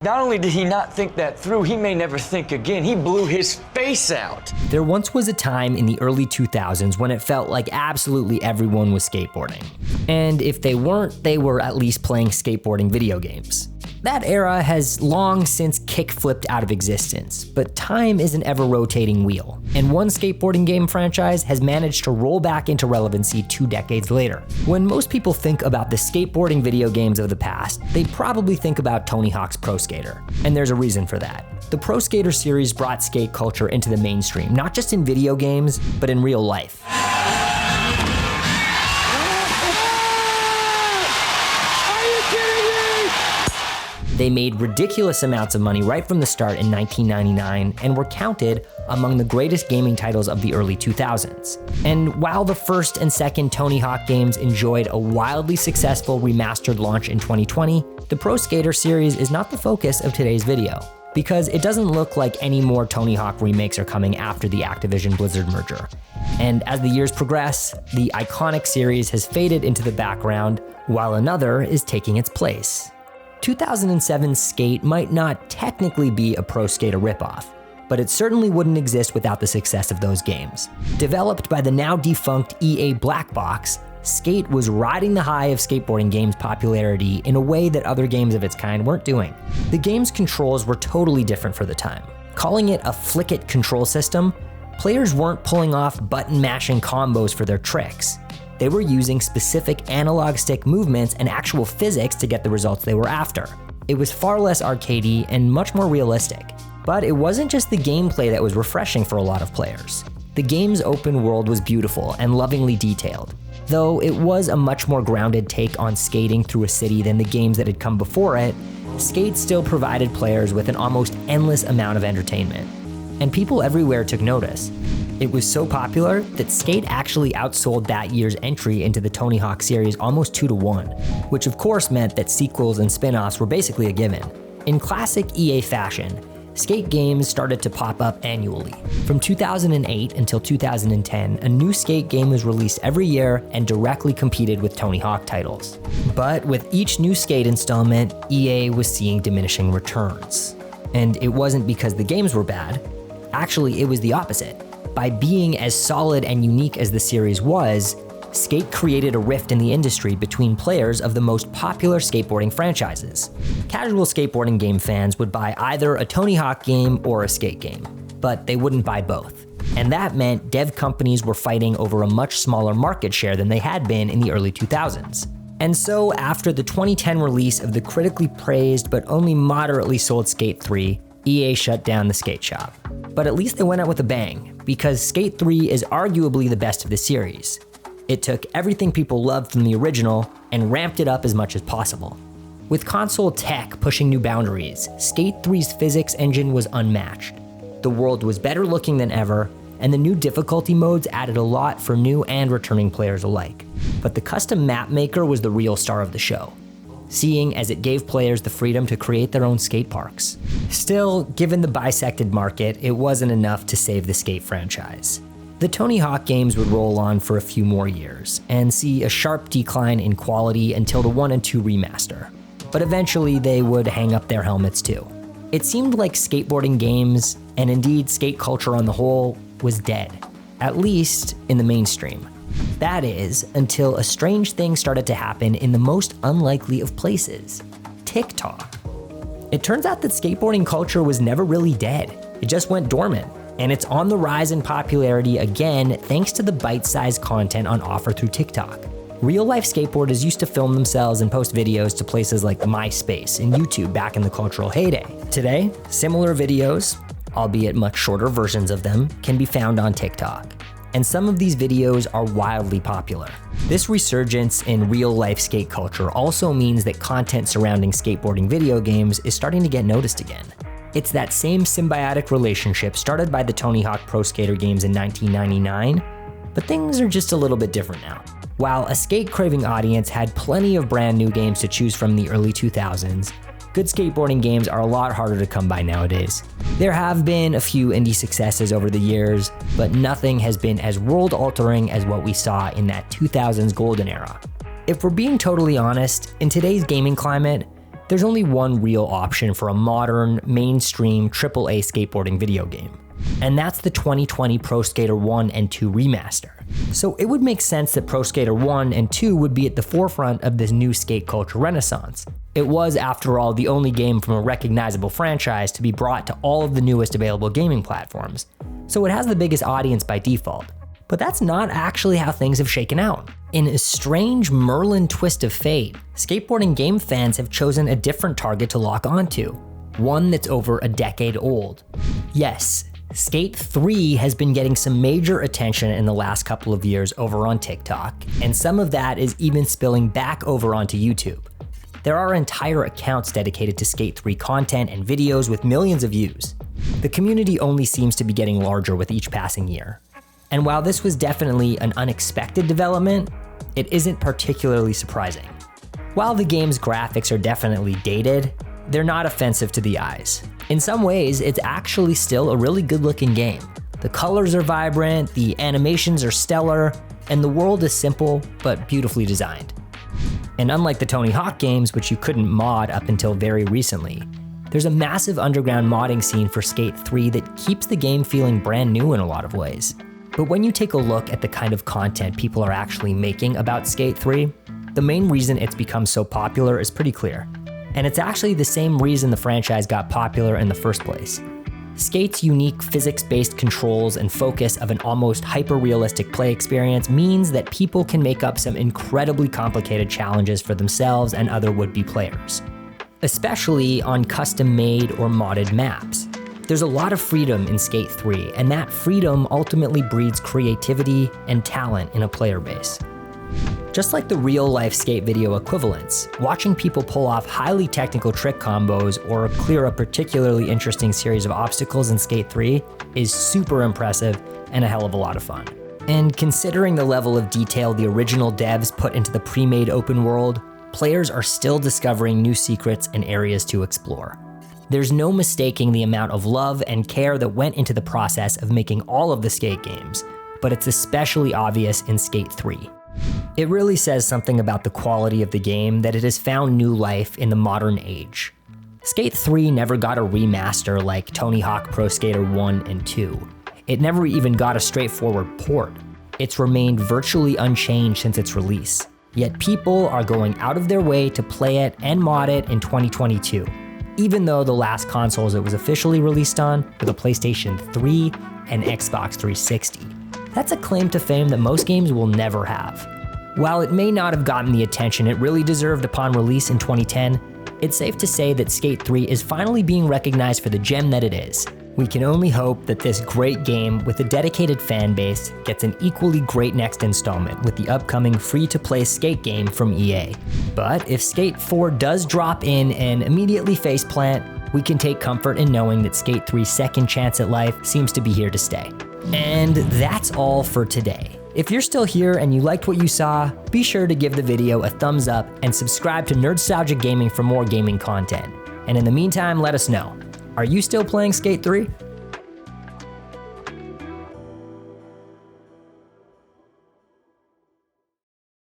Not only did he not think that through, he may never think again. He blew his face out. There once was a time in the early 2000s when it felt like absolutely everyone was skateboarding. And if they weren't, they were at least playing skateboarding video games. That era has long since kick-flipped out of existence, but time is an ever-rotating wheel, and one skateboarding game franchise has managed to roll back into relevancy 2 decades later. When most people think about the skateboarding video games of the past, they probably think about Tony Hawk's Pro Skater, and there's a reason for that. The Pro Skater series brought skate culture into the mainstream, not just in video games, but in real life. They made ridiculous amounts of money right from the start in 1999 and were counted among the greatest gaming titles of the early 2000s. And while the first and second Tony Hawk games enjoyed a wildly successful remastered launch in 2020, the Pro Skater series is not the focus of today's video, because it doesn't look like any more Tony Hawk remakes are coming after the Activision Blizzard merger. And as the years progress, the iconic series has faded into the background, while another is taking its place. 2007's Skate might not technically be a Pro Skater ripoff, but it certainly wouldn't exist without the success of those games. Developed by the now defunct EA Black Box, Skate was riding the high of skateboarding games' popularity in a way that other games of its kind weren't doing. The game's controls were totally different for the time. Calling it a flick-it control system, players weren't pulling off button-mashing combos for their tricks. They were using specific analog stick movements and actual physics to get the results they were after. It was far less arcadey and much more realistic. But it wasn't just the gameplay that was refreshing for a lot of players. The game's open world was beautiful and lovingly detailed, though it was a much more grounded take on skating through a city than the games that had come before it. Skate still provided players with an almost endless amount of entertainment, and people everywhere took notice. It was so popular that Skate actually outsold that year's entry into the Tony Hawk series almost 2-1, which of course meant that sequels and spin-offs were basically a given. In classic EA fashion, Skate games started to pop up annually. From 2008 until 2010, a new Skate game was released every year and directly competed with Tony Hawk titles. But with each new Skate installment, EA was seeing diminishing returns. And it wasn't because the games were bad. Actually, it was the opposite. By being as solid and unique as the series was, Skate created a rift in the industry between players of the most popular skateboarding franchises. Casual skateboarding game fans would buy either a Tony Hawk game or a Skate game, but they wouldn't buy both. And that meant dev companies were fighting over a much smaller market share than they had been in the early 2000s. And so after the 2010 release of the critically praised but only moderately sold Skate 3, EA shut down the Skate shop. But at least they went out with a bang, because Skate 3 is arguably the best of the series. It took everything people loved from the original and ramped it up as much as possible. With console tech pushing new boundaries, Skate 3's physics engine was unmatched. The world was better looking than ever, and the new difficulty modes added a lot for new and returning players alike. But the custom map maker was the real star of the show, seeing as it gave players the freedom to create their own skate parks. Still, given the bisected market, it wasn't enough to save the Skate franchise. The Tony Hawk games would roll on for a few more years and see a sharp decline in quality until the 1 and 2 remaster. But eventually they would hang up their helmets too. It seemed like skateboarding games, and indeed skate culture on the whole, was dead, at least in the mainstream. That is, until a strange thing started to happen in the most unlikely of places: TikTok. It turns out that skateboarding culture was never really dead. It just went dormant, and it's on the rise in popularity again thanks to the bite-sized content on offer through TikTok. Real-life skateboarders used to film themselves and post videos to places like MySpace and YouTube back in the cultural heyday. Today, similar videos, albeit much shorter versions of them, can be found on TikTok. And some of these videos are wildly popular. This resurgence in real-life skate culture also means that content surrounding skateboarding video games is starting to get noticed again. It's that same symbiotic relationship started by the Tony Hawk Pro Skater games in 1999, but things are just a little bit different now. While a skate-craving audience had plenty of brand new games to choose from in the early 2000s, good skateboarding games are a lot harder to come by nowadays. There have been a few indie successes over the years, but nothing has been as world-altering as what we saw in that 2000s golden era. If we're being totally honest, in today's gaming climate, There's only one real option for a modern, mainstream AAA skateboarding video game, and that's the 2020 Pro Skater 1 and 2 remaster. So it would make sense that Pro Skater 1 and 2 would be at the forefront of this new skate culture renaissance. It was, after all, the only game from a recognizable franchise to be brought to all of the newest available gaming platforms, so it has the biggest audience by default. But that's not actually how things have shaken out. In a strange Merlin twist of fate, skateboarding game fans have chosen a different target to lock onto, one that's over a decade old. Yes, Skate 3 has been getting some major attention in the last couple of years over on TikTok, and some of that is even spilling back over onto YouTube. There are entire accounts dedicated to Skate 3 content and videos with millions of views. The community only seems to be getting larger with each passing year. And while this was definitely an unexpected development, it isn't particularly surprising. While the game's graphics are definitely dated, they're not offensive to the eyes. In some ways, it's actually still a really good-looking game. The colors are vibrant, the animations are stellar, and the world is simple but beautifully designed. And unlike the Tony Hawk games, which you couldn't mod up until very recently, there's a massive underground modding scene for Skate 3 that keeps the game feeling brand new in a lot of ways. But when you take a look at the kind of content people are actually making about Skate 3, the main reason it's become so popular is pretty clear. And it's actually the same reason the franchise got popular in the first place. Skate's unique physics-based controls and focus of an almost hyper-realistic play experience means that people can make up some incredibly complicated challenges for themselves and other would-be players, especially on custom-made or modded maps. There's a lot of freedom in Skate 3, and that freedom ultimately breeds creativity and talent in a player base. Just like the real-life skate video equivalents, watching people pull off highly technical trick combos or clear a particularly interesting series of obstacles in Skate 3 is super impressive and a hell of a lot of fun. And considering the level of detail the original devs put into the pre-made open world, players are still discovering new secrets and areas to explore. There's no mistaking the amount of love and care that went into the process of making all of the skate games, but it's especially obvious in Skate 3. It really says something about the quality of the game that it has found new life in the modern age. Skate 3 never got a remaster like Tony Hawk Pro Skater 1 and 2. It never even got a straightforward port. It's remained virtually unchanged since its release. Yet people are going out of their way to play it and mod it in 2022, even though the last consoles it was officially released on were the PlayStation 3 and Xbox 360. That's a claim to fame that most games will never have. While it may not have gotten the attention it really deserved upon release in 2010, it's safe to say that Skate 3 is finally being recognized for the gem that it is. We can only hope that this great game with a dedicated fan base gets an equally great next installment with the upcoming free-to-play skate game from EA. But if Skate 4 does drop in and immediately faceplant, we can take comfort in knowing that Skate 3's second chance at life seems to be here to stay. And that's all for today. If you're still here and you liked what you saw, be sure to give the video a thumbs up and subscribe to Nerdstalgic Gaming for more gaming content. And in the meantime, let us know. Are you still playing Skate 3?